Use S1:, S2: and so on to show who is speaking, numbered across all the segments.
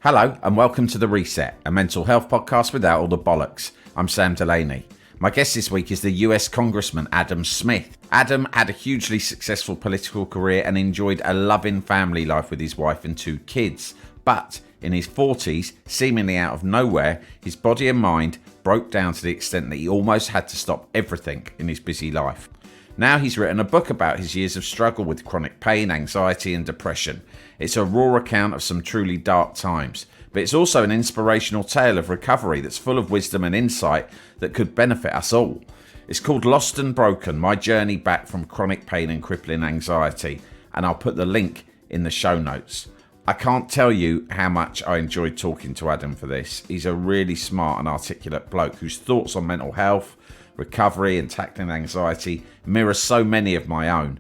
S1: Hello and welcome to The Reset, a mental health podcast without all the bollocks. I'm Sam Delaney. My guest this week is the US Congressman Adam Smith. Adam had a hugely successful political career and enjoyed a loving family life with his wife and 2 kids. But in his 40s, seemingly out of nowhere, his body and mind broke down to the extent that he almost had to stop everything in his busy life. Now he's written a book about his years of struggle with chronic pain, anxiety and depression. It's a raw account of some truly dark times, but it's also an inspirational tale of recovery that's full of wisdom and insight that could benefit us all. It's called Lost and Broken, My Journey Back from Chronic Pain and Crippling Anxiety, and I'll put the link in the show notes. I can't tell you how much I enjoyed talking to Adam for this. He's a really smart and articulate bloke whose thoughts on mental health, recovery and tackling anxiety mirror so many of my own.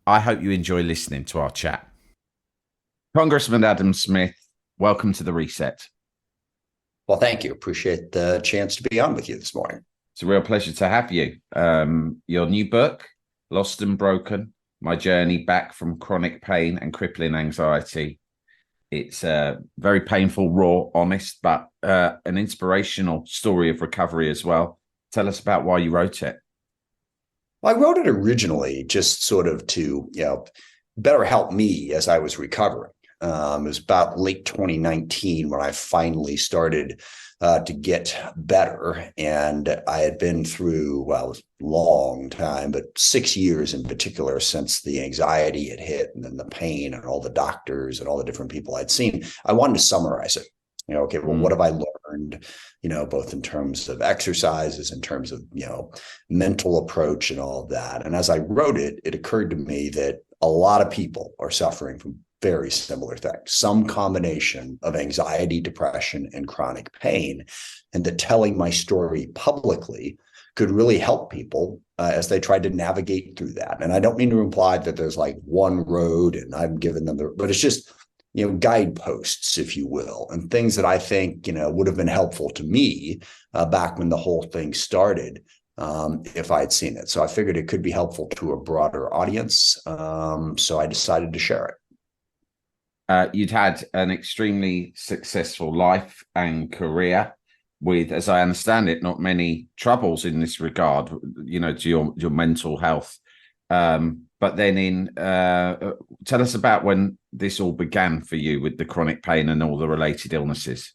S1: I hope you enjoy listening to our chat. Congressman Adam Smith, welcome to The Reset.
S2: Well, thank you. Appreciate the chance to be on with you this morning.
S1: It's a real pleasure to have you. Your new book, Lost and Broken, My Journey Back from Chronic Pain and Crippling Anxiety. It's very painful, raw, honest, but an inspirational story of recovery as well. Tell us about why you wrote it.
S2: Well, I wrote it originally just sort of to, better help me as I was recovering. It was about late 2019 when I finally started to get better. And I had been through, it was a long time, but 6 years in particular since the anxiety had hit and then the pain and all the doctors and all the different people I'd seen. I wanted to summarize it. What have I learned, both in terms of exercises, in terms of, mental approach and all of that. And as I wrote it, it occurred to me that a lot of people are suffering from very similar things, some combination of anxiety, depression, and chronic pain, and that telling my story publicly could really help people as they tried to navigate through that. And I don't mean to imply that there's like one road and I'm giving them but it's just guideposts, if you will, and things that I think, would have been helpful to me back when the whole thing started, if I had seen it. So I figured it could be helpful to a broader audience. So I decided to share
S1: it. You'd had an extremely successful life and career with, as I understand it, not many troubles in this regard, to your mental health. But then tell us about when this all began for you with the chronic pain and all the related illnesses.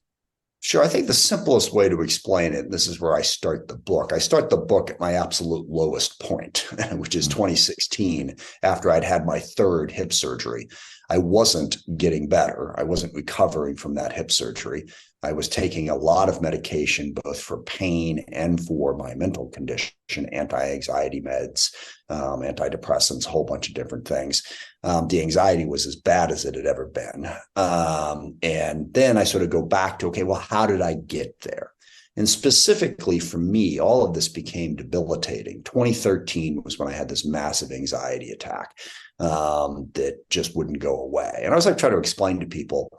S2: Sure. I think the simplest way to explain it, and this is where I start the book. I start the book at my absolute lowest point, which is 2016, after I'd had my 3rd hip surgery. I wasn't getting better. I wasn't recovering from that hip surgery. I was taking a lot of medication, both for pain and for my mental condition, anti-anxiety meds, antidepressants, a whole bunch of different things. The anxiety was as bad as it had ever been. And then I sort of go back to, how did I get there? And specifically for me, all of this became debilitating. 2013 was when I had this massive anxiety attack that just wouldn't go away. And I was trying to explain to people,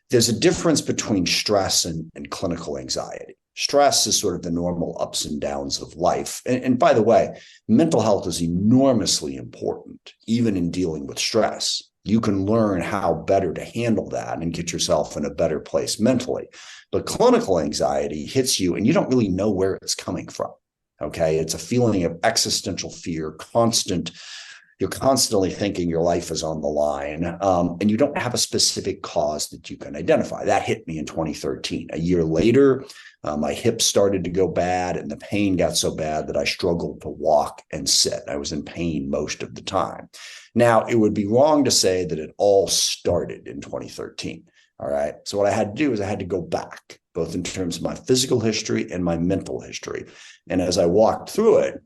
S2: there's a difference between stress and clinical anxiety. Stress is sort of the normal ups and downs of life. And by the way, mental health is enormously important, even in dealing with stress. You can learn how better to handle that and get yourself in a better place mentally. But clinical anxiety hits you and you don't really know where it's coming from. Okay. It's a feeling of existential fear, you're constantly thinking your life is on the line, and you don't have a specific cause that you can identify. That hit me in 2013. A year later, my hips started to go bad and the pain got so bad that I struggled to walk and sit. I was in pain most of the time. Now, it would be wrong to say that it all started in 2013. All right. So what I had to do is I had to go back, both in terms of my physical history and my mental history. And as I walked through it,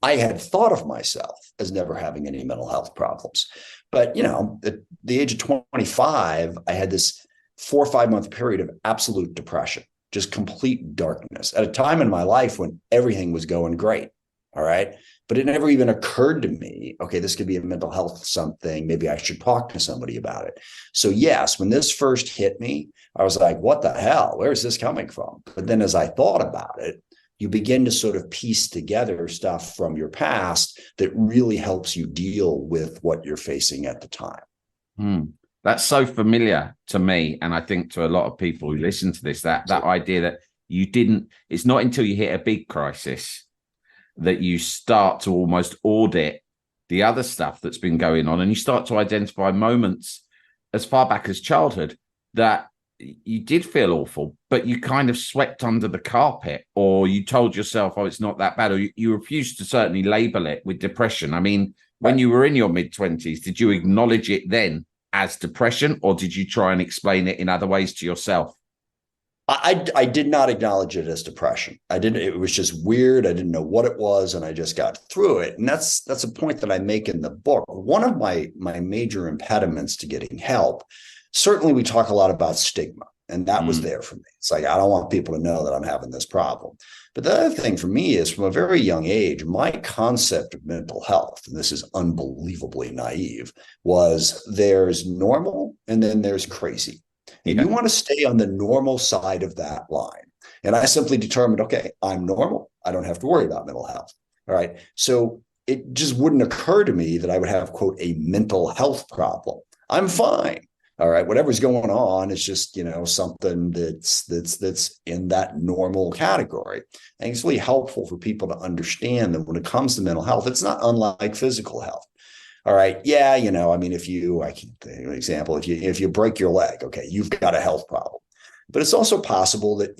S2: I had thought of myself as never having any mental health problems. But, at the age of 25, I had this 4 or 5 month period of absolute depression, just complete darkness at a time in my life when everything was going great. All right. But it never even occurred to me, this could be a mental health something. Maybe I should talk to somebody about it. So yes, when this first hit me, I was like, what the hell? Where is this coming from? But then as I thought about it, you begin to sort of piece together stuff from your past that really helps you deal with what you're facing at the time.
S1: That's so familiar to me, and I think to a lot of people who listen to this, that idea that you didn't, it's not until you hit a big crisis that you start to almost audit the other stuff that's been going on, and you start to identify moments as far back as childhood that you did feel awful, but you kind of swept under the carpet, or you told yourself, oh, it's not that bad, or you refused to certainly label it with depression. I mean, when you were in your mid-20s, did you acknowledge it then as depression, or did you try and explain it in other ways to yourself?
S2: I did not acknowledge it as depression. I didn't. It was just weird. I didn't know what it was, and I just got through it. And that's a point that I make in the book. One of my major impediments to getting help, certainly we talk a lot about stigma, and that was there for me. It's like, I don't want people to know that I'm having this problem. But the other thing for me is, from a very young age, my concept of mental health, and this is unbelievably naive, was there's normal and then there's crazy. And you want to stay on the normal side of that line. And I simply determined, okay, I'm normal. I don't have to worry about mental health. All right. So it just wouldn't occur to me that I would have, quote, a mental health problem. I'm fine. All right. Whatever's going on is just, something that's in that normal category. And it's really helpful for people to understand that when it comes to mental health, it's not unlike physical health. All right. Yeah. I mean, I can think of an example. If you break your leg, okay, you've got a health problem. But it's also possible that,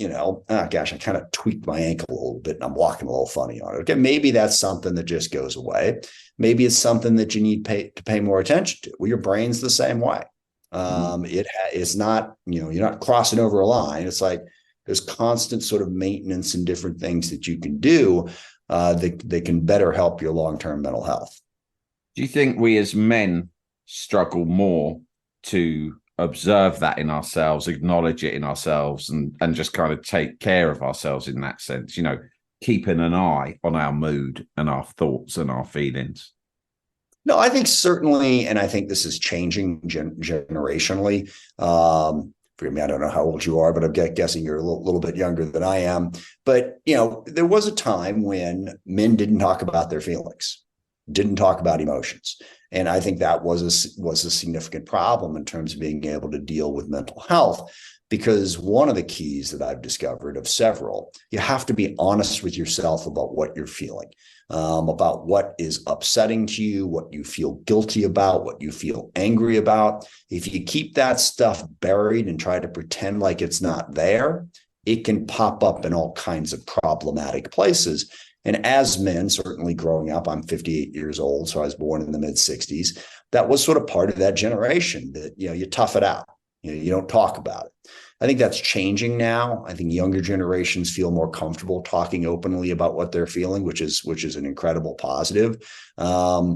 S2: I kind of tweaked my ankle a little bit and I'm walking a little funny on it. Okay. Maybe that's something that just goes away. Maybe it's something that you need to pay more attention to. Well, your brain's the same way. It's not, you're not crossing over a line. It's like there's constant sort of maintenance and different things that you can do that can better help your long-term mental health.
S1: Do you think we as men struggle more to observe that in ourselves, acknowledge it in ourselves, and just kind of take care of ourselves in that sense, keeping an eye on our mood and our thoughts and our feelings?
S2: No, I think certainly, and I think this is changing generationally. Forgive me, I don't know how old you are, but I'm guessing you're a little bit younger than I am. But, there was a time when men didn't talk about their feelings, didn't talk about emotions. And I think that was a significant problem in terms of being able to deal with mental health, because one of the keys that I've discovered of several, you have to be honest with yourself about what you're feeling, about what is upsetting to you, what you feel guilty about, what you feel angry about. If you keep that stuff buried and try to pretend like it's not there, it can pop up in all kinds of problematic places. And as men, certainly growing up, I'm 58 years old, so I was born in the mid-60s. That was sort of part of that generation that, you tough it out. You don't talk about it. I think that's changing now. I think younger generations feel more comfortable talking openly about what they're feeling, which is an incredible positive. I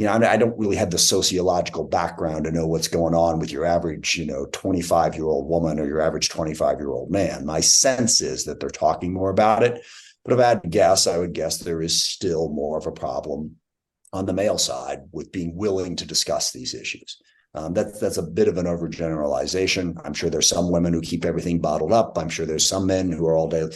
S2: don't really have the sociological background to know what's going on with your average, 25-year-old woman or your average 25-year-old man. My sense is that they're talking more about it. But if I had to guess, I would guess there is still more of a problem on the male side with being willing to discuss these issues. That's a bit of an overgeneralization. I'm sure there's some women who keep everything bottled up. I'm sure there's some men who are all day, I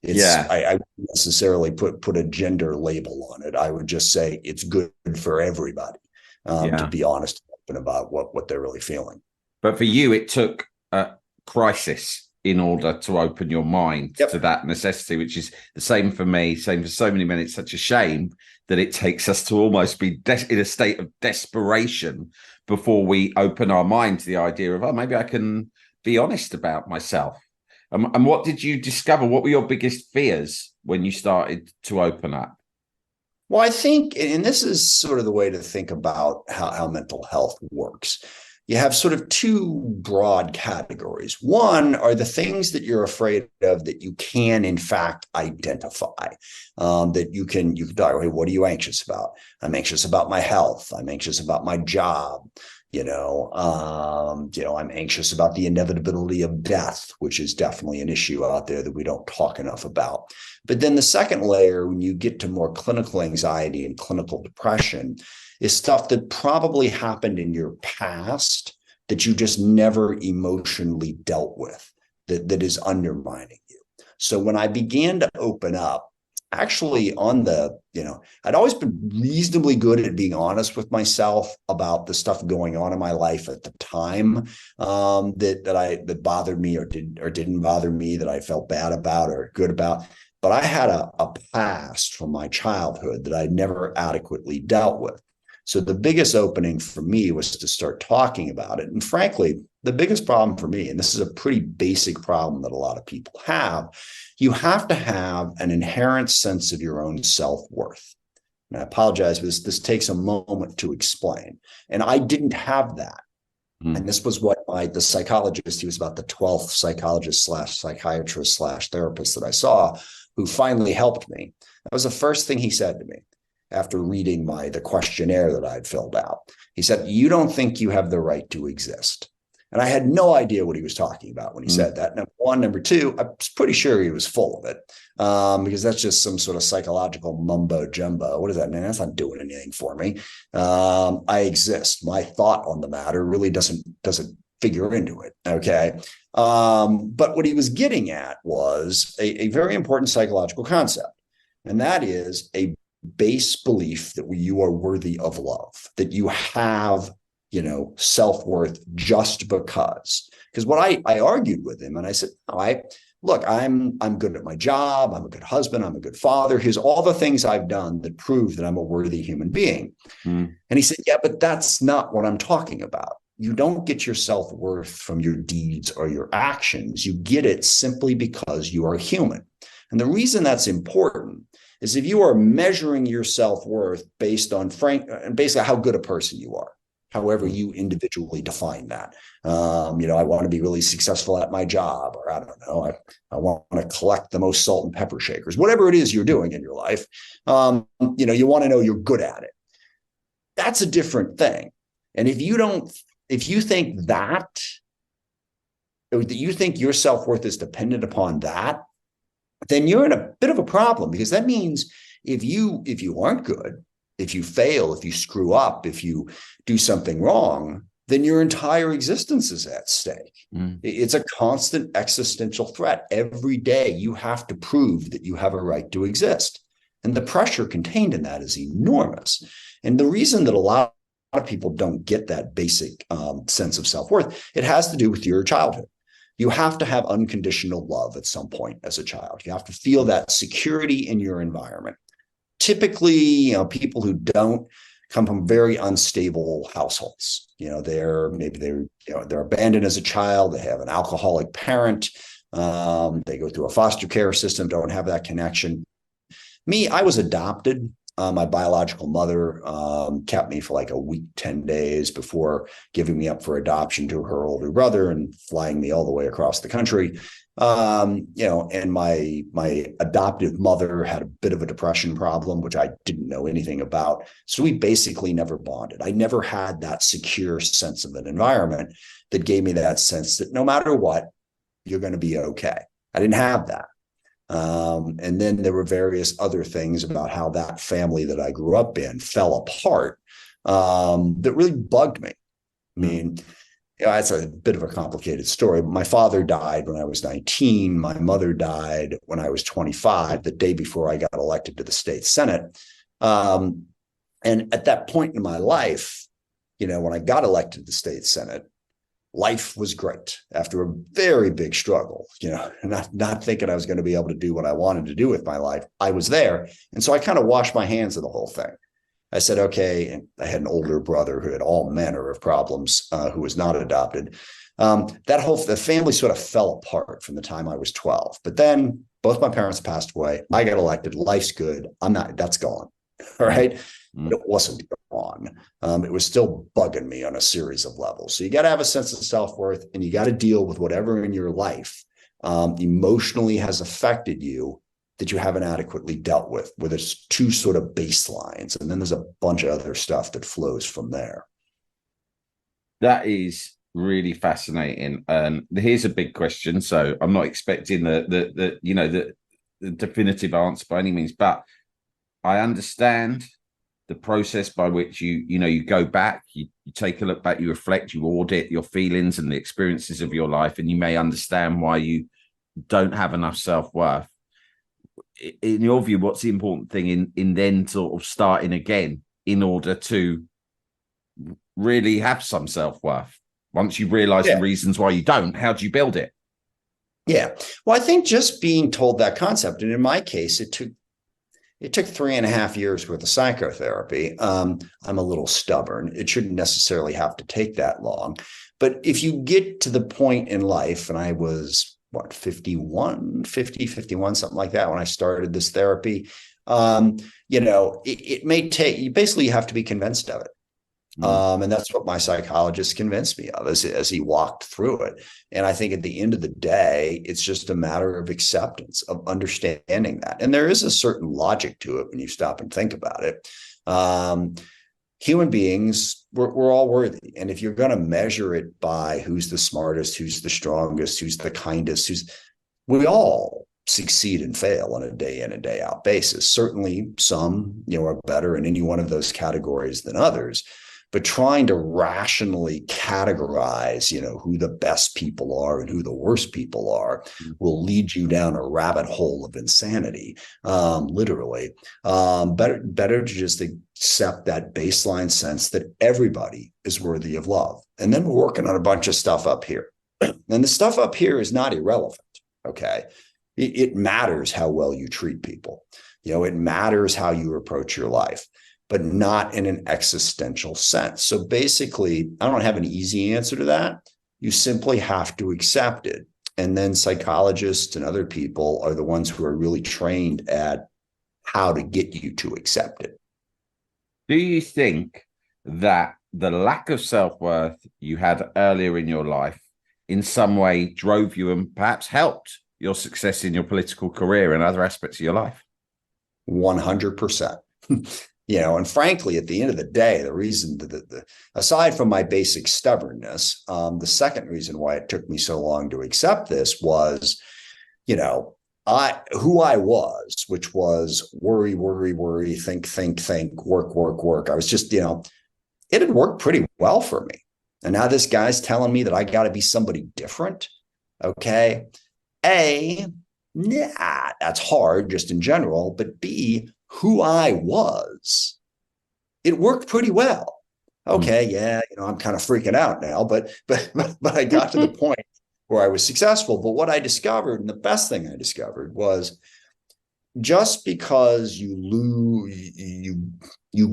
S2: wouldn't necessarily put a gender label on it. I would just say it's good for everybody to be honest and open about what they're really feeling.
S1: But for you, it took a crisis in order to open your mind to that necessity, which is the same for me, same for so many men. It's such a shame that it takes us to almost be in a state of desperation before we open our mind to the idea of, maybe I can be honest about myself. And what did you discover? What were your biggest fears when you started to open up?
S2: Well, I think, and this is sort of the way to think about how mental health works. You have sort of two broad categories. One are the things that you're afraid of that you can, in fact, identify. That you can talk, hey, what are you anxious about? I'm anxious about my health. I'm anxious about my job. I'm anxious about the inevitability of death, which is definitely an issue out there that we don't talk enough about. But then the second layer, when you get to more clinical anxiety and clinical depression, is stuff that probably happened in your past that you just never emotionally dealt with, that is undermining you. So when I began to open up, actually on the, I'd always been reasonably good at being honest with myself about the stuff going on in my life at the time, that bothered me or didn't bother me, that I felt bad about or good about. But I had a past from my childhood that I never adequately dealt with. So the biggest opening for me was to start talking about it. And frankly, the biggest problem for me, and this is a pretty basic problem that a lot of people have, you have to have an inherent sense of your own self-worth. And I apologize, but this takes a moment to explain. And I didn't have that. And this was what the psychologist, he was about the 12th psychologist / psychiatrist / therapist that I saw, who finally helped me. That was the first thing he said to me after reading the questionnaire that I'd filled out. He said, "You don't think you have the right to exist." And I had no idea what he was talking about when he said that. Number one. Number two, I was pretty sure he was full of it, because that's just some sort of psychological mumbo jumbo. What does that mean? That's not doing anything for me. I exist. My thought on the matter really doesn't figure into it. Okay. But what he was getting at was a very important psychological concept. And that is a base belief that you are worthy of love, that you have, self-worth just because. Because what I argued with him, and I said, look, I'm good at my job. I'm a good husband. I'm a good father. Here's all the things I've done that prove that I'm a worthy human being. And he said, yeah, but that's not what I'm talking about. You don't get your self-worth from your deeds or your actions. You get it simply because you are human. And the reason that's important is if you are measuring your self-worth based on basically how good a person you are, however you individually define that. I want to be really successful at my job, or I don't know, I want to collect the most salt and pepper shakers, whatever it is you're doing in your life. You want to know you're good at it. That's a different thing. And if you think that, or that you think your self-worth is dependent upon that, then you're in a bit of a problem, because that means if you aren't good, if you fail, if you screw up, if you do something wrong, then your entire existence is at stake. It's a constant existential threat. Every day you have to prove that you have a right to exist. And the pressure contained in that is enormous. And the reason that a lot of people don't get that basic sense of self-worth, it has to do with your childhood. You have to have unconditional love at some point as a child. You have to feel that security in your environment. Typically, people who don't come from very unstable households. They're abandoned as a child. They have an alcoholic parent. They go through a foster care system, don't have that connection. Me, I was adopted. My biological mother kept me for like a week, 10 days before giving me up for adoption to her older brother and flying me all the way across the country. And my adoptive mother had a bit of a depression problem, which I didn't know anything about. So we basically never bonded. I never had that secure sense of an environment that gave me that sense that no matter what, you're going to be okay. I didn't have that. And then there were various other things about how that family that I grew up in fell apart, that really bugged me. I mean, it's a bit of a complicated story. My father died when I was 19. My mother died when I was 25, the day before I got elected to the state Senate. And at that point in my life, when I got elected to the state Senate, life was great after a very big struggle, not thinking I was going to be able to do what I wanted to do with my life. I was there. And so I kind of washed my hands of the whole thing. I said, okay. And I had an older brother who had all manner of problems, who was not adopted. The family sort of fell apart from the time I was 12. But then both my parents passed away. I got elected. Life's good. That's gone. All right. It wasn't gone. It was still bugging me on a series of levels. So you got to have a sense of self-worth, and you got to deal with whatever in your life emotionally has affected you that you haven't adequately dealt with, where there's two sort of baselines. And then there's a bunch of other stuff that flows from there.
S1: That is really fascinating. And here's a big question. So I'm not expecting the definitive answer by any means, but I understand the process by which you go back, you take a look back, you reflect, you audit your feelings and the experiences of your life, and you may understand why you don't have enough self-worth. in your view, what's the important thing in then sort of starting again in order to really have some self-worth? Once you realize the reasons why you don't, how do you build it?
S2: Yeah. Well, I think just being told that concept, and in my case, it took 3.5 years worth of psychotherapy. I'm a little stubborn. It shouldn't necessarily have to take that long. But if you get to the point in life, and I was, 51, something like that, when I started this therapy, it may take, you basically have to be convinced of it. And that's what my psychologist convinced me of as he walked through it. And I think at the end of the day, it's just a matter of acceptance, of understanding that. And there is a certain logic to it when you stop and think about it. Human beings, we're all worthy. And if you're going to measure it by who's the smartest, who's the strongest, who's the kindest, we all succeed and fail on a day in and day out basis. Certainly some, are better in any one of those categories than others. But trying to rationally categorize, who the best people are and who the worst people are will lead you down a rabbit hole of insanity, literally. Better to just accept that baseline sense that everybody is worthy of love. And then we're working on a bunch of stuff up here. And the stuff up here is not irrelevant, okay? It matters how well you treat people. It matters how you approach your life, but not in an existential sense. So basically, I don't have an easy answer to that. You simply have to accept it. And then psychologists and other people are the ones who are really trained at how to get you to accept it.
S1: Do you think that the lack of self-worth you had earlier in your life in some way drove you and perhaps helped your success in your political career and other aspects of your life?
S2: 100%. And frankly, at the end of the day, the reason that aside from my basic stubbornness, the second reason why it took me so long to accept this was, who I was, which was worry, think, work. I was just, it had worked pretty well for me. And now this guy's telling me that I got to be somebody different. Okay. A, that's hard just in general, but B, who I was, it worked pretty well. Okay, yeah, I'm kind of freaking out now, but I got to the point where I was successful. But what I discovered, and the best thing I discovered, was just because you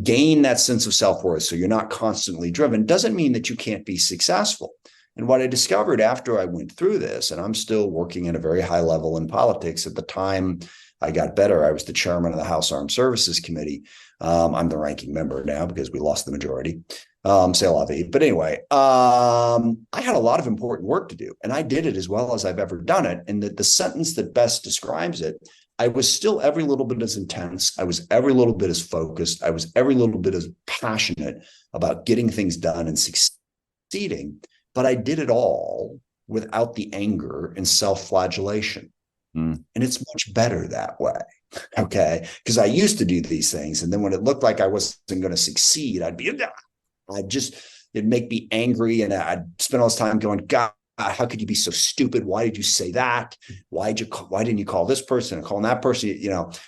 S2: gain that sense of self-worth, so you're not constantly driven, doesn't mean that you can't be successful. And what I discovered after I went through this, and I'm still working at a very high level in politics. At the time I got better, I was the chairman of the House Armed Services Committee. I'm the ranking member now because we lost the majority. C'est la vie. But anyway, I had a lot of important work to do, and I did it as well as I've ever done it. And the sentence that best describes it, I was still every little bit as intense. I was every little bit as focused. I was every little bit as passionate about getting things done and succeeding. But I did it all without the anger and self-flagellation. And it's much better that way. Okay. Because I used to do these things. And then when it looked like I wasn't going to succeed, it'd make me angry. And I'd spend all this time going, God, how could you be so stupid? Why did you say that? Why didn't you call this person and call that person?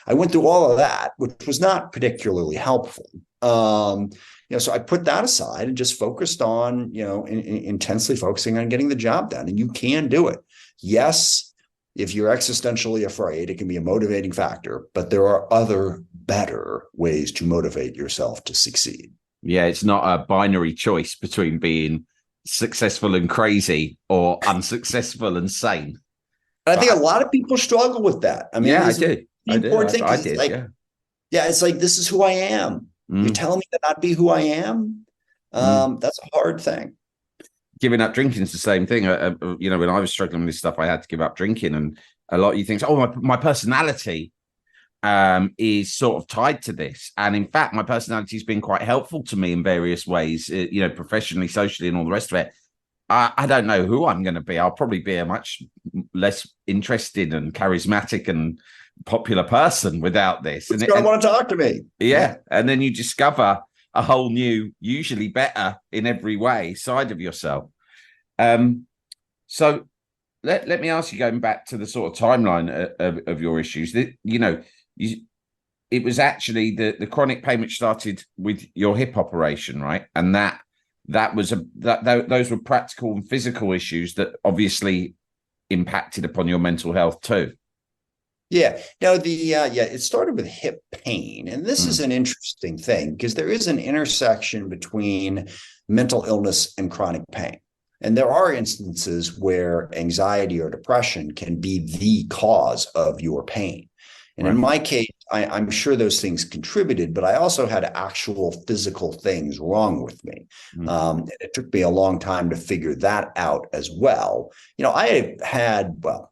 S2: I went through all of that, which was not particularly helpful. So I put that aside and just focused on, intensely focusing on getting the job done. And you can do it. Yes. If you're existentially afraid, it can be a motivating factor, but there are other better ways to motivate yourself to succeed.
S1: Yeah, it's not a binary choice between being successful and crazy or unsuccessful and sane.
S2: I think a lot of people struggle with that. I mean,
S1: I do.
S2: The important thing is it's like, this is who I am. You're telling me to not be who I am. That's a hard thing.
S1: Giving up drinking is the same thing. When I was struggling with this stuff, I had to give up drinking, and a lot of you think, my personality is sort of tied to this. And in fact, my personality has been quite helpful to me in various ways, professionally, socially, and all the rest of it. I don't know who I'm going to be. I'll probably be a much less interested and charismatic and popular person without this.
S2: Who's going to want to talk to me?
S1: Yeah. And then you discover a whole new, usually better in every way side of yourself. So let me ask you, going back to the sort of timeline of your issues, that it was actually the chronic pain which started with your hip operation, right? And that was those were practical and physical issues that obviously impacted upon your mental health too.
S2: Yeah. No, it started with hip pain. And this is an interesting thing because there is an intersection between mental illness and chronic pain. And there are instances where anxiety or depression can be the cause of your pain. And in my case, I'm sure those things contributed, but I also had actual physical things wrong with me. It took me a long time to figure that out as well. I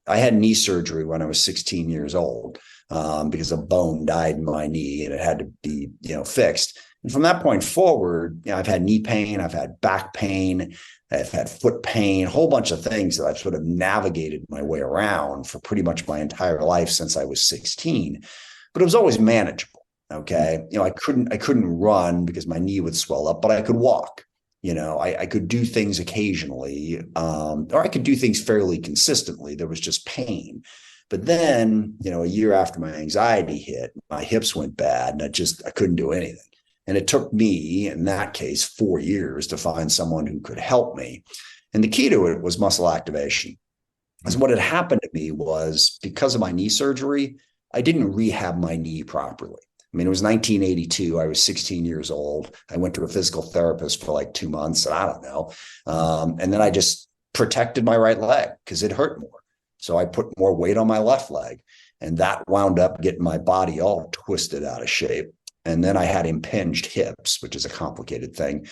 S2: had knee surgery when I was 16 years old because a bone died in my knee and it had to be, fixed. And from that point forward, I've had knee pain, I've had back pain, I've had foot pain, a whole bunch of things that I've sort of navigated my way around for pretty much my entire life since I was 16. But it was always manageable. Okay. I couldn't run because my knee would swell up, but I could walk. I could do things occasionally, or I could do things fairly consistently. There was just pain. But then, a year after my anxiety hit, my hips went bad and I couldn't do anything. And it took me, in that case, 4 years to find someone who could help me. And the key to it was muscle activation. Because what had happened to me was, because of my knee surgery, I didn't rehab my knee properly. I mean, it was 1982. I was 16 years old. I went to a physical therapist for like 2 months. I don't know. And then I just protected my right leg because it hurt more. So I put more weight on my left leg. And that wound up getting my body all twisted out of shape. And then I had impinged hips, which is a complicated thing.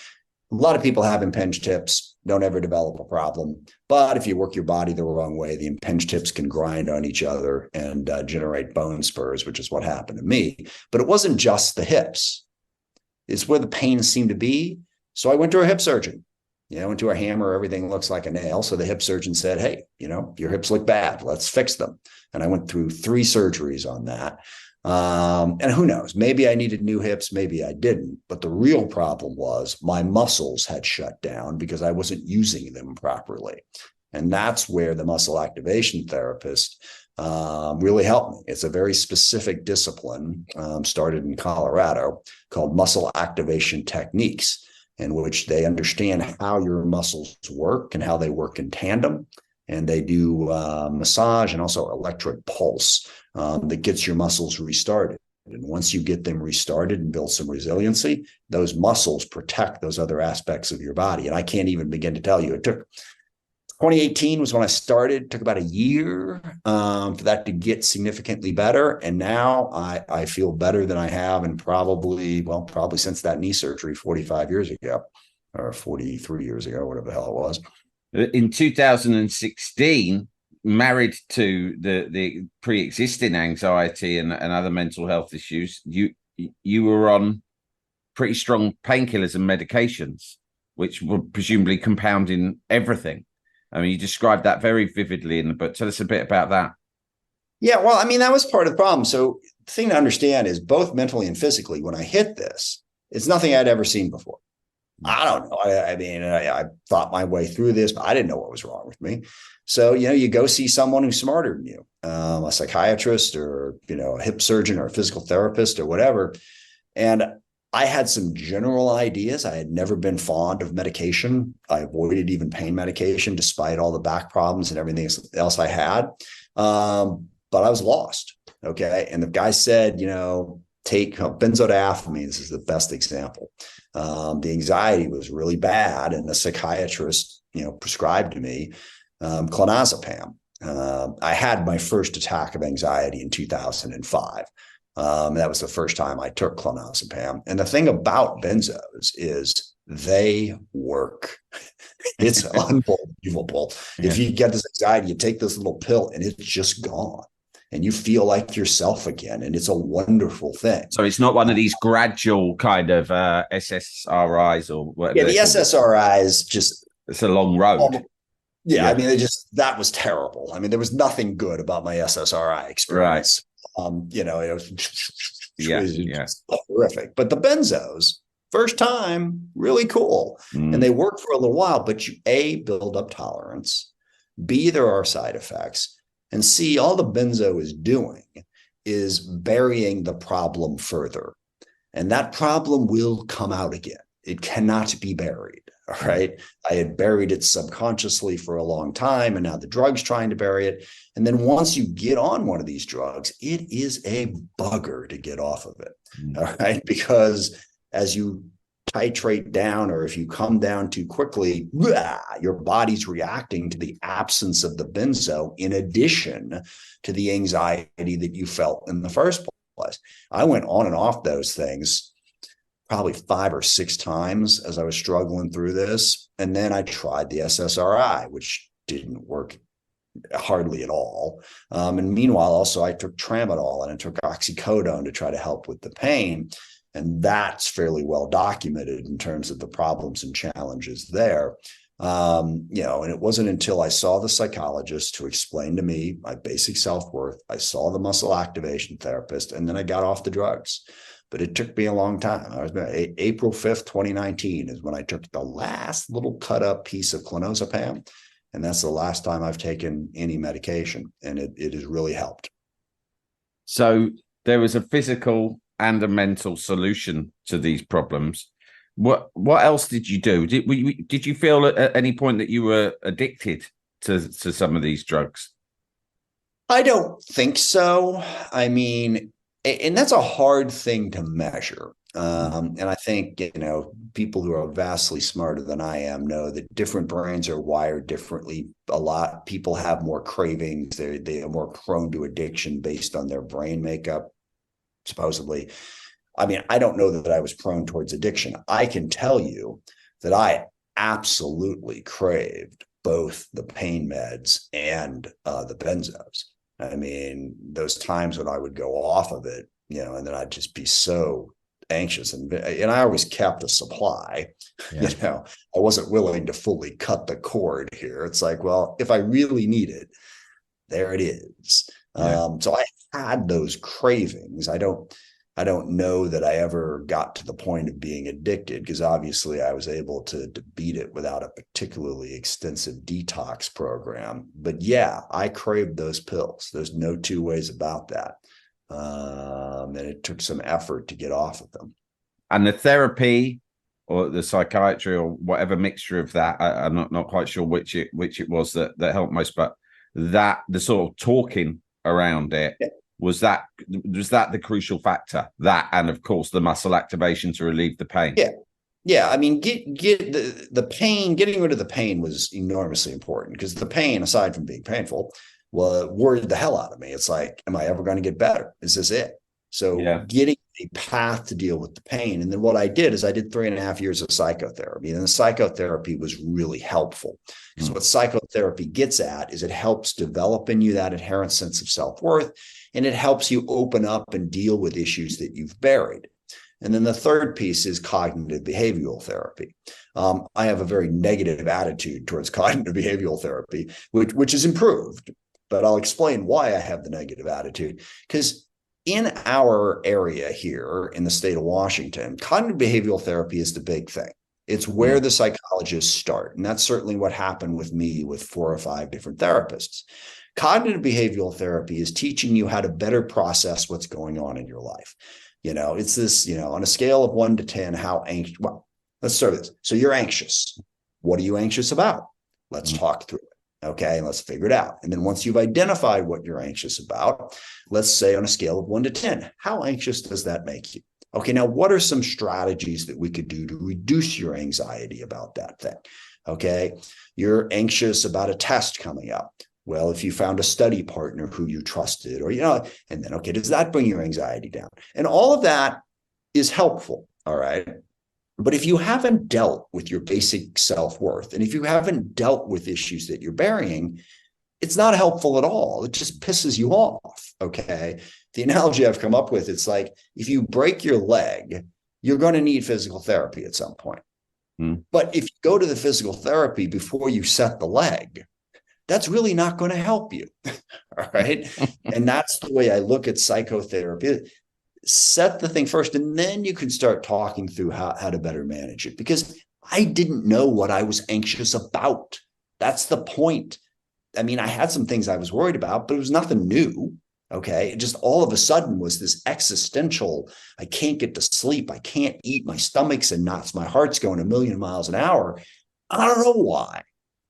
S2: A lot of people have impinged hips, don't ever develop a problem. But if you work your body the wrong way, the impinged hips can grind on each other and generate bone spurs, which is what happened to me. But it wasn't just the hips. It's where the pain seemed to be. So I went to a hip surgeon. I went to a hammer, everything looks like a nail. So the hip surgeon said, hey, your hips look bad. Let's fix them. And I went through 3 surgeries on that. And who knows, maybe I needed new hips, maybe I didn't. But the real problem was my muscles had shut down because I wasn't using them properly. And that's where the muscle activation therapist really helped me. It's a very specific discipline started in Colorado called muscle activation techniques, in which they understand how your muscles work and how they work in tandem. And they do massage and also electric pulse that gets your muscles restarted. And once you get them restarted and build some resiliency, those muscles protect those other aspects of your body. And I can't even begin to tell you. It took 2018 was when I started. It took about a year for that to get significantly better. And now I feel better than I have in probably since that knee surgery 45 years ago or 43 years ago, whatever the hell it was.
S1: In 2016, married to the pre-existing anxiety and other mental health issues, you were on pretty strong painkillers and medications, which were presumably compounding everything. I mean, you described that very vividly in the book. Tell us a bit about that.
S2: Yeah, well, I mean, that was part of the problem. So the thing to understand is both mentally and physically, when I hit this, it's nothing I'd ever seen before. I don't know. I thought my way through this, but I didn't know what was wrong with me. So, you go see someone who's smarter than you, a psychiatrist or, a hip surgeon or a physical therapist or whatever. And I had some general ideas. I had never been fond of medication. I avoided even pain medication, despite all the back problems and everything else I had. But I was lost. Okay. And the guy said, take benzodiazepine. This is the best example. The anxiety was really bad, and the psychiatrist, prescribed to me clonazepam. I had my first attack of anxiety in 2005. That was the first time I took clonazepam. And the thing about benzos is they work. It's unbelievable. Yeah. If you get this anxiety, you take this little pill and it's just gone. And you feel like yourself again. And it's a wonderful thing.
S1: So it's not one of these gradual kind of SSRIs or whatever.
S2: Yeah, the SSRIs just...
S1: It's a long road.
S2: Yeah, I mean, that was terrible. I mean, there was nothing good about my SSRI experience. Right. It was horrific. But the benzos, first time, really cool. And they work for a little while, but you, build up tolerance. B, there are side effects, and C, all the benzo is doing is burying the problem further. And that problem will come out again. It cannot be buried. All right. I had buried it subconsciously for a long time, and now the drug's trying to bury it. And then once you get on one of these drugs, it is a bugger to get off of it. All right. Because as you titrate down, or if you come down too quickly, your body's reacting to the absence of the benzo in addition to the anxiety that you felt in the first place. I went on and off those things probably 5 or 6 times as I was struggling through this. And then I tried the SSRI, which didn't work hardly at all. And meanwhile, also I took tramadol and I took oxycodone to try to help with the pain. And that's fairly well documented in terms of the problems and challenges there. And it wasn't until I saw the psychologist who explained to me my basic self-worth, I saw the muscle activation therapist, and then I got off the drugs. But it took me a long time. I was April 5th, 2019 is when I took the last little cut up piece of clonazepam. And that's the last time I've taken any medication. And it has really helped.
S1: So there was a physical and a mental solution to these problems. What else did you do? Did you feel at any point that you were addicted to some of these drugs?
S2: I don't think so. I mean, and that's a hard thing to measure. And I think, people who are vastly smarter than I am know that different brains are wired differently. A lot people have more cravings. They are more prone to addiction based on their brain makeup, supposedly. I mean, I don't know that I was prone towards addiction. I can tell you that I absolutely craved both the pain meds and the benzos. I mean, those times when I would go off of it, and then I'd just be so anxious, and I always kept a supply. I wasn't willing to fully cut the cord here. It's like, well, if I really need it, there it is. So I had those cravings. I don't know that I ever got to the point of being addicted, because obviously I was able to beat it without a particularly extensive detox program. But yeah, I craved those pills. There's no two ways about that. And it took some effort to get off of them.
S1: And the therapy or the psychiatry or whatever mixture of that, I'm not quite sure which it was that helped most, but that the sort of talking around it, was that the crucial factor? That, and of course the muscle activation to relieve the pain.
S2: Yeah. I mean, get the pain, getting rid of the pain was enormously important, because the pain, aside from being painful, worried the hell out of me. It's like, am I ever going to get better? Is this it? So getting a path to deal with the pain. And then what I did is I did 3.5 years of psychotherapy, and the psychotherapy was really helpful, because what psychotherapy gets at is it helps develop in you that inherent sense of self-worth, and it helps you open up and deal with issues that you've buried. And then the third piece is cognitive behavioral therapy. I have a very negative attitude towards cognitive behavioral therapy, which is improved, but I'll explain why I have the negative attitude. Because in our area here in the state of Washington, cognitive behavioral therapy is the big thing. It's where the psychologists start. And that's certainly what happened with me with 4 or 5 different therapists. Cognitive behavioral therapy is teaching you how to better process what's going on in your life. It's this, on a scale of 1 to 10, how anxious. Well, let's start with this. So you're anxious. What are you anxious about? Let's talk through it. Okay. And let's figure it out. And then once you've identified what you're anxious about, let's say on a scale of 1 to 10, how anxious does that make you? Okay. Now, what are some strategies that we could do to reduce your anxiety about that thing? Okay. You're anxious about a test coming up. Well, if you found a study partner who you trusted, or, and then, okay, does that bring your anxiety down? And all of that is helpful. All right. But if you haven't dealt with your basic self-worth, and if you haven't dealt with issues that you're burying, it's not helpful at all. It just pisses you off. Okay. The analogy I've come up with, it's like, if you break your leg, you're going to need physical therapy at some point. But if you go to the physical therapy before you set the leg, that's really not going to help you. All right. And that's the way I look at psychotherapy. Set the thing first, and then you can start talking through how to better manage it, because I didn't know what I was anxious about. That's the point. I mean, I had some things I was worried about, but it was nothing new. Okay. It just all of a sudden was this existential, I can't get to sleep. I can't eat. My stomach's in knots. My heart's going a million miles an hour. I don't know why.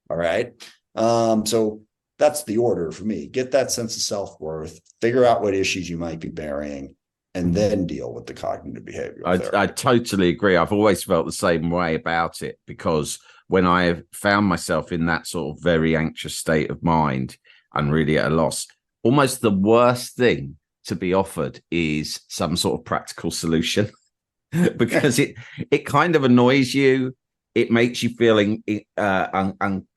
S2: All right. So that's the order for me. Get that sense of self-worth, figure out what issues you might be burying, and then deal with the cognitive behavioral therapy.
S1: I totally agree. I've always felt the same way about it, because when I have found myself in that sort of very anxious state of mind and really at a loss, almost the worst thing to be offered is some sort of practical solution because it kind of annoys you. It makes you feeling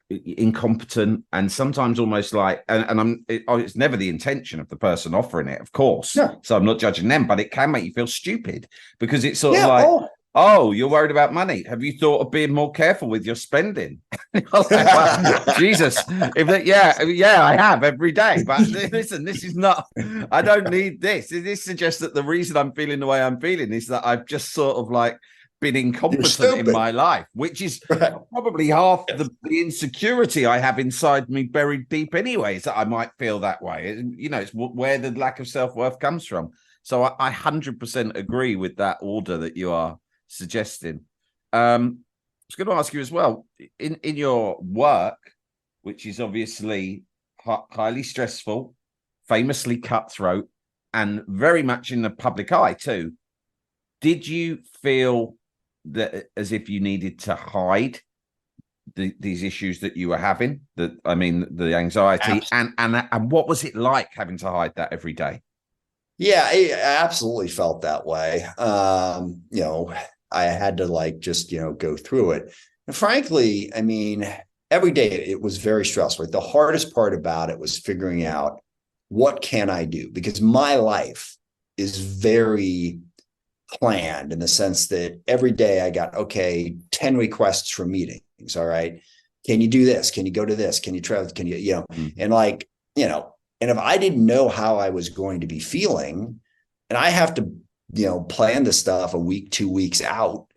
S1: incompetent, and sometimes almost like, it's never the intention of the person offering it, of course.
S2: Yeah.
S1: So I'm not judging them, but it can make you feel stupid because it's sort of
S2: Yeah,
S1: like, oh, you're worried about money. Have you thought of being more careful with your spending? Like, well, Jesus, I have every day. But listen, this is not. I don't need this. This suggests that the reason I'm feeling the way I'm feeling is that I've just sort of like been incompetent in my life, which is probably half the insecurity I have inside me buried deep anyways, that I might feel that way. You know, it's where the lack of self-worth comes from. So I 100% agree with that order that you are suggesting. I was going to ask you as well, in your work, which is obviously highly stressful, famously cutthroat, and very much in the public eye too, did you feel that as if you needed to hide these issues that you were having? The anxiety, and what was it like having to hide that every day?
S2: Yeah, I absolutely felt that way. I had to just go through it. And frankly, I mean, every day it was very stressful. The hardest part about it was figuring out, what can I do? Because my life is very planned in the sense that every day I got, 10 requests for meetings. All right. Can you do this? Can you go to this? Can you travel? Can you, and if I didn't know how I was going to be feeling, and I have to, plan this stuff a week, 2 weeks out,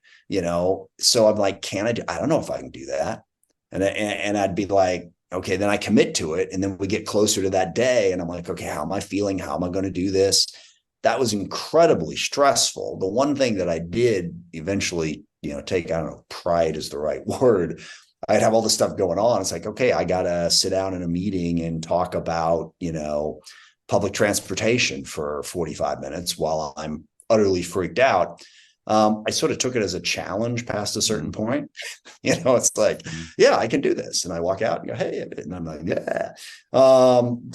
S2: so I'm like, I don't know if I can do that. And I'd be like, okay, then I commit to it. And then we get closer to that day and I'm like, okay, how am I feeling? How am I going to do this? That was incredibly stressful. The one thing that I did eventually, take, I don't know, pride is the right word. I'd have all this stuff going on. It's like, okay, I got to sit down in a meeting and talk about, public transportation for 45 minutes while I'm utterly freaked out. I sort of took it as a challenge past a certain point. It's like, yeah, I can do this. And I walk out and go, hey, and I'm like, yeah.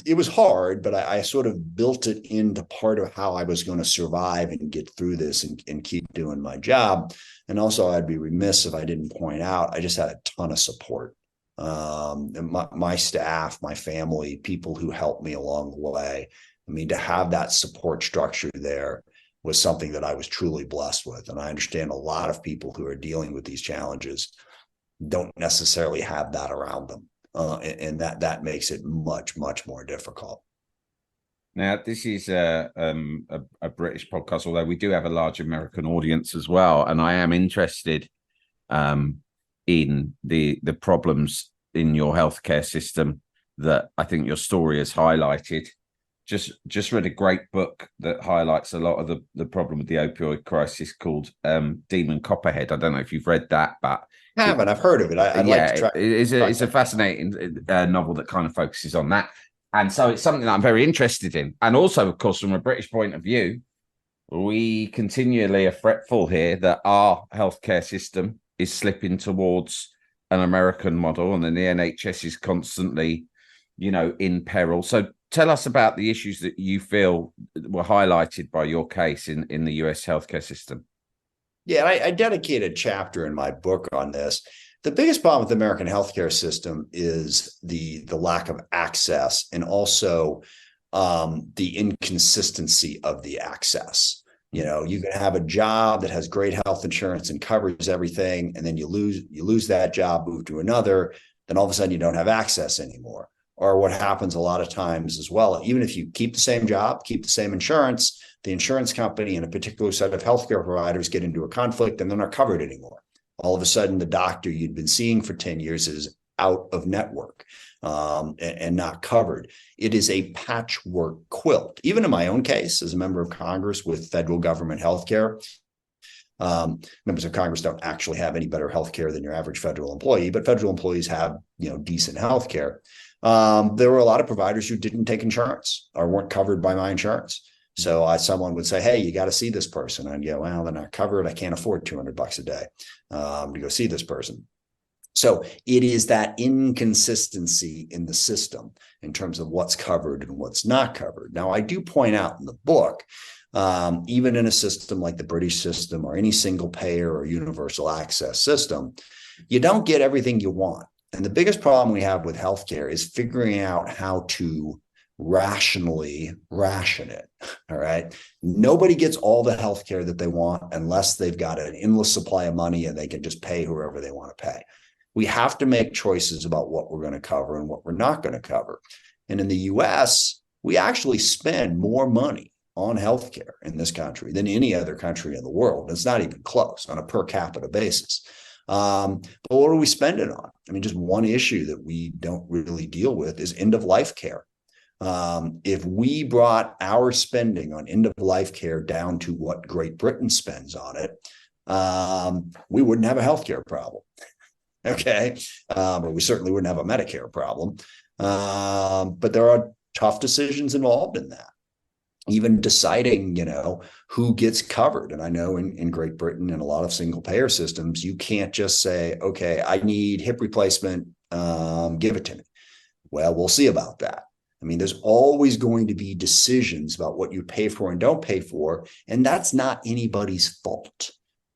S2: It was hard, but I sort of built it into part of how I was going to survive and get through this and keep doing my job. And also I'd be remiss if I didn't point out, I just had a ton of support. And my staff, my family, people who helped me along the way. I mean, to have that support structure there was something that I was truly blessed with. And I understand a lot of people who are dealing with these challenges don't necessarily have that around them. And that makes it much, much more difficult.
S1: Now, this is a British podcast, although we do have a large American audience as well. And I am interested in the problems in your healthcare system that I think your story has highlighted. Just read a great book that highlights a lot of the problem with the opioid crisis called Demon Copperhead. I don't know if you've read that, but
S2: I've heard of it. I'd like to try.
S1: It's a fascinating novel that kind of focuses on that. And so it's something that I'm very interested in. And also, of course, from a British point of view, we continually are fretful here that our healthcare system is slipping towards an American model, and then the NHS is constantly, in peril. So tell us about the issues that you feel were highlighted by your case in the US healthcare system.
S2: Yeah, I dedicate a chapter in my book on this. The biggest problem with the American healthcare system is the lack of access, and also the inconsistency of the access. You can have a job that has great health insurance and covers everything, and then you lose that job, move to another, then all of a sudden you don't have access anymore. Or what happens a lot of times as well, even if you keep the same job, keep the same insurance, the insurance company and a particular set of healthcare providers get into a conflict and they're not covered anymore. All of a sudden, the doctor you'd been seeing for 10 years is out of network and not covered. It is a patchwork quilt. Even in my own case, as a member of Congress with federal government healthcare, members of Congress don't actually have any better healthcare than your average federal employee, but federal employees have, decent healthcare. There were a lot of providers who didn't take insurance or weren't covered by my insurance. So someone would say, hey, you got to see this person. I'd go, well, they're not covered. I can't afford $200 a day to go see this person. So it is that inconsistency in the system in terms of what's covered and what's not covered. Now, I do point out in the book, even in a system like the British system or any single payer or universal access system, you don't get everything you want. And the biggest problem we have with healthcare is figuring out how to rationally ration it. All right. Nobody gets all the healthcare that they want unless they've got an endless supply of money and they can just pay whoever they want to pay. We have to make choices about what we're going to cover and what we're not going to cover. And in the US, we actually spend more money on healthcare in this country than any other country in the world. It's not even close on a per capita basis. But what are we spending on? I mean, just one issue that we don't really deal with is end of life care. If we brought our spending on end of life care down to what Great Britain spends on it, we wouldn't have a healthcare problem. Okay. But we certainly wouldn't have a Medicare problem. But there are tough decisions involved in that. Even deciding, who gets covered. And I know in Great Britain and a lot of single payer systems, you can't just say, okay, I need hip replacement, give it to me. Well, we'll see about that. I mean, there's always going to be decisions about what you pay for and don't pay for. And that's not anybody's fault.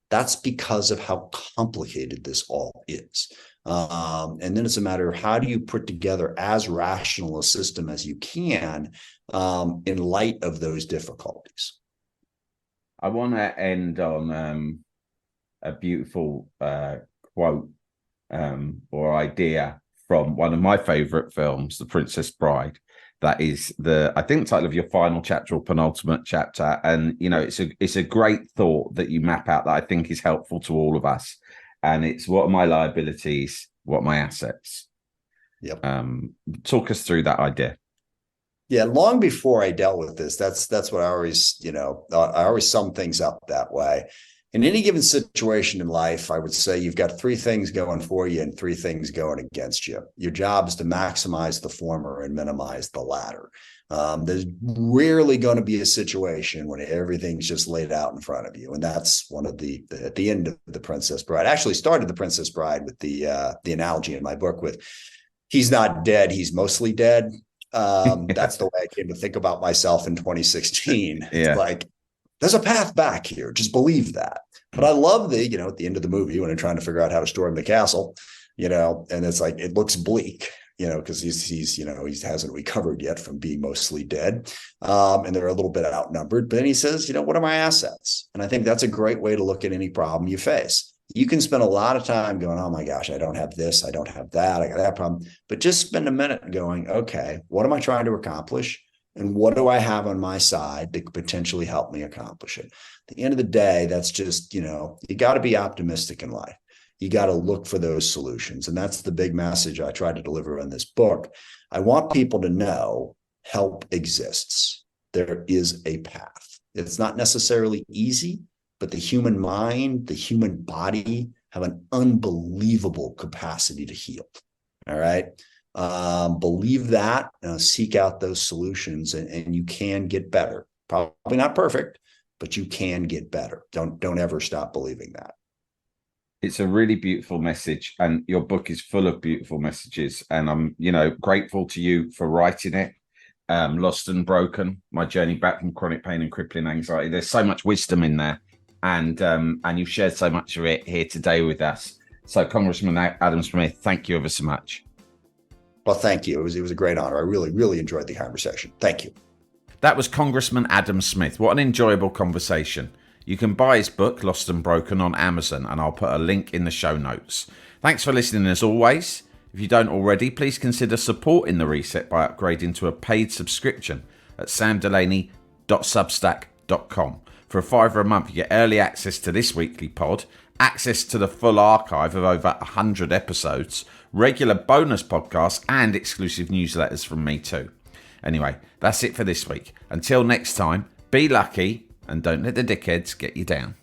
S2: That's because of how complicated this all is. And then it's a matter of how do you put together as rational a system as you can in light of those difficulties.
S1: I want to end on a beautiful quote or idea from one of my favorite films, The Princess Bride. That is I think, title of your final chapter or penultimate chapter. And, it's a great thought that you map out that I think is helpful to all of us. And it's, what are my liabilities? What are my assets?
S2: Yep.
S1: Talk us through that idea.
S2: Yeah, long before I dealt with this, that's what I always, I always sum things up that way. In any given situation in life, I would say you've got three things going for you and three things going against you. Your job is to maximize the former and minimize the latter. There's rarely going to be a situation when everything's just laid out in front of you. And that's one of at the end of The Princess Bride. I actually started The Princess Bride with the analogy in my book with, he's not dead, he's mostly dead. That's the way I came to think about myself in 2016. It's like, there's a path back here. Just believe that. But I love at the end of the movie when they're trying to figure out how to storm the castle, and it's like, it looks bleak, because he hasn't recovered yet from being mostly dead. And they're a little bit outnumbered. But then he says, what are my assets? And I think that's a great way to look at any problem you face. You can spend a lot of time going, oh my gosh, I don't have this, I don't have that, I got that problem. But just spend a minute going, okay, what am I trying to accomplish? And what do I have on my side that could potentially help me accomplish it? At the end of the day, that's just, you got to be optimistic in life. You got to look for those solutions. And that's the big message I try to deliver in this book. I want people to know help exists. There is a path. It's not necessarily easy, but the human mind, the human body have an unbelievable capacity to heal. All right. Believe that, seek out those solutions, and you can get better. Probably not perfect, but you can get better. Don't ever stop believing that.
S1: It's a really beautiful message, and your book is full of beautiful messages. And I'm, grateful to you for writing it. Lost and Broken: My Journey Back from Chronic Pain and Crippling Anxiety. There's so much wisdom in there, and you've shared so much of it here today with us. So, Congressman Adam Smith, thank you ever so much.
S2: Well, thank you. It was a great honor. I really, really enjoyed the conversation. Thank you.
S1: That was Congressman Adam Smith. What an enjoyable conversation. You can buy his book, Lost and Broken, on Amazon, and I'll put a link in the show notes. Thanks for listening as always. If you don't already, please consider supporting The Reset by upgrading to a paid subscription at samdelaney.substack.com. For $5 a month, you get early access to this weekly pod, access to the full archive of over 100 episodes, regular bonus podcasts, and exclusive newsletters from me too. Anyway, that's it for this week. Until next time, be lucky and don't let the dickheads get you down.